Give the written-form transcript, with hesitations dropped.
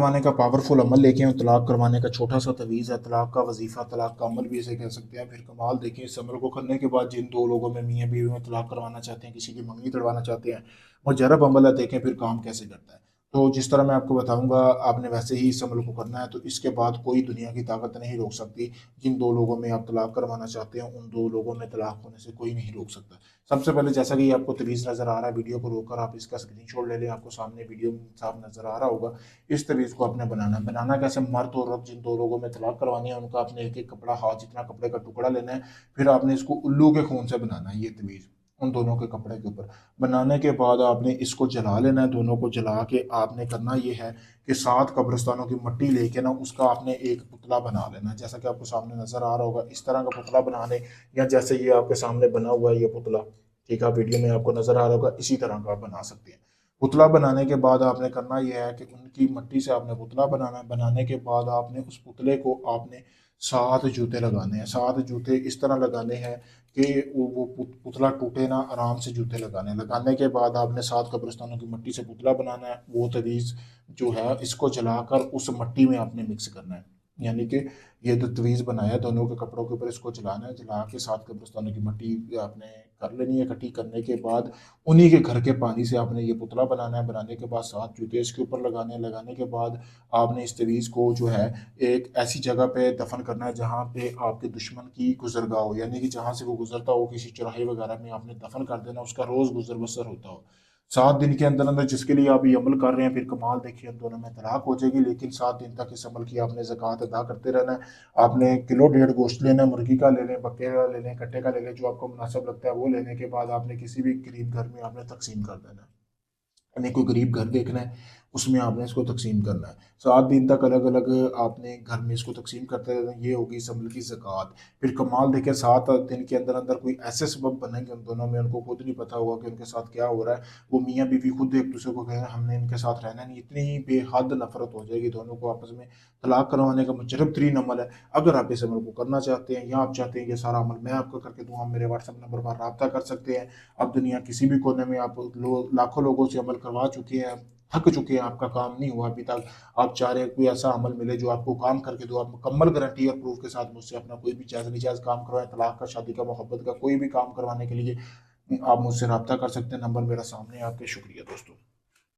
करवाने का पावरफुल अमल लेके आए, तलाक करवाने का छोटा सा तवीज़ है, तलाक का वजीफ़ा, तलाक का अमल भी इसे कह सकते हैं। फिर कमाल देखिए, इस अमल को करने के बाद जिन दो लोगों में मियाँ बीवी में तलाक करवाना चाहते हैं, किसी की मंगनी तड़वाना चाहते हैं, मुजरब अमल है, देखें फिर काम कैसे करता है। तो जिस तरह मैं आपको बताऊंगा, आपने वैसे ही इस अमल को करना है। तो इसके बाद कोई दुनिया की ताकत नहीं रोक सकती। जिन दो लोगों में आप तलाक करवाना चाहते हैं, उन दो लोगों में तलाक होने से कोई नहीं रोक सकता। सबसे पहले, जैसा कि आपको तवीज़ नज़र आ रहा है, वीडियो को रोककर आप इसका स्क्रीनशॉट ले लें, आपको सामने वीडियो साफ नज़र आ रहा होगा। इस तवीज़ को आपने बनाना कैसे, मर्द और औरत जिन दो लोगों में तलाक करवानी है, उनका आपने एक एक कपड़ा, हाथ जितना कपड़े का टुकड़ा लेना है। फिर आपने इसको उल्लू के खून से बनाना है, ये तवीज़ उन दोनों के कपड़े के ऊपर। बनाने के बाद आपने इसको जला लेना है, दोनों को जला के आपने करना ये है कि 7 कब्रिस्तानों की मिट्टी लेके ना, उसका आपने एक पुतला बना लेना है, जैसा कि आपको सामने नज़र आ रहा होगा। इस तरह का पुतला बनाने, या जैसे ये आपके सामने बना हुआ है ये पुतला, ठीक है, वीडियो में आपको नज़र आ रहा होगा, इसी तरह का आप बना सकते हैं। पुतला बनाने के बाद आपने करना यह है कि उनकी मिट्टी से आपने पुतला बनाना है। बनाने के बाद आपने उस पुतले को आपने 7 जूते लगाने हैं। 7 जूते इस तरह लगाने हैं कि वो पुतला टूटे ना, आराम से जूते लगाने हैं। लगाने के बाद आपने 7 कब्रिस्तानों की मिट्टी से पुतला बनाना है। वो तवीज़ जो है, इसको जलाकर उस मिट्टी में आपने मिक्स करना है। यानी कि ये जो तवीज़ बनाया दोनों के कपड़ों के ऊपर, इसको जलाना है। जला के 7 कब्रिस्तानों की मिट्टी आपने कर लेनी है। इकट्ठी करने के बाद उन्हीं के घर के पानी से आपने ये पुतला बनाना है। बनाने के बाद 7 जूते इसके ऊपर लगाने हैं। लगाने के बाद आपने इस तवीज़ को जो है, एक ऐसी जगह पे दफन करना है जहाँ पे आपके दुश्मन की गुजरगाह हो, यानी कि जहाँ से वो गुजरता हो, किसी चौराहे वगैरह में आपने दफन कर देना, उसका रोज़ गुजर बसर होता हो। 7 दिन के अंदर अंदर जिसके लिए आप ये अमल कर रहे हैं, फिर कमाल देखिए, उन दोनों में तलाक हो जाएगी। लेकिन 7 दिन तक इस अमल की आपने ज़कात अदा करते रहना है। आपने किलो डेढ़ गोश्त लेना है, मुर्गी का ले लें, बकरे का ले लें, कट्टे का ले लें, जो आपको मुनासिब लगता है वो लेने के बाद आपने किसी भी गरीब घर में आपने तकसीम कर देना है। यानी कोई गरीब घर देखना है, उसमें आपने इसको तकसीम करना है। 7 दिन तक अलग अलग आपने घर में इसको तकसीम करते रहना है। ये होगी इस अमल की ज़कात। फिर कमाल देखें, 7 दिन के अंदर अंदर कोई ऐसे सबब बनेंगे उन दोनों में, उनको खुद नहीं पता होगा कि उनके साथ क्या हो रहा है। वो मियाँ बीवी खुद एक दूसरे को कहेंगे हमने इनके साथ रहना नहीं। इतनी बेहद नफरत हो जाएगी दोनों को आपस में। तलाक करवाने का मुजरब तरीन अमल है। अगर आप इस अमल को करना चाहते हैं, या आप चाहते हैं कि सारा अमल मैं आपको करके दूँ, आप मेरे व्हाट्सएप नंबर पर रब्ता कर सकते हैं। अब दुनिया किसी भी कोने में आप लाखों लोगों से अमल करवा चुके हैं, थक चुके हैं, आपका काम नहीं हुआ अभी तक। आप चाह रहे हैं कोई ऐसा अमल मिले जो आपको काम करके दो। आप मुकम्मल गारंटी और प्रूफ के साथ मुझसे अपना कोई भी जायज़ निजायज़ काम करवाएं, तलाक का, शादी का, मोहब्बत का, कोई भी काम करवाने के लिए आप मुझसे रब्ता कर सकते हैं। नंबर मेरा सामने है आपके। शुक्रिया दोस्तों।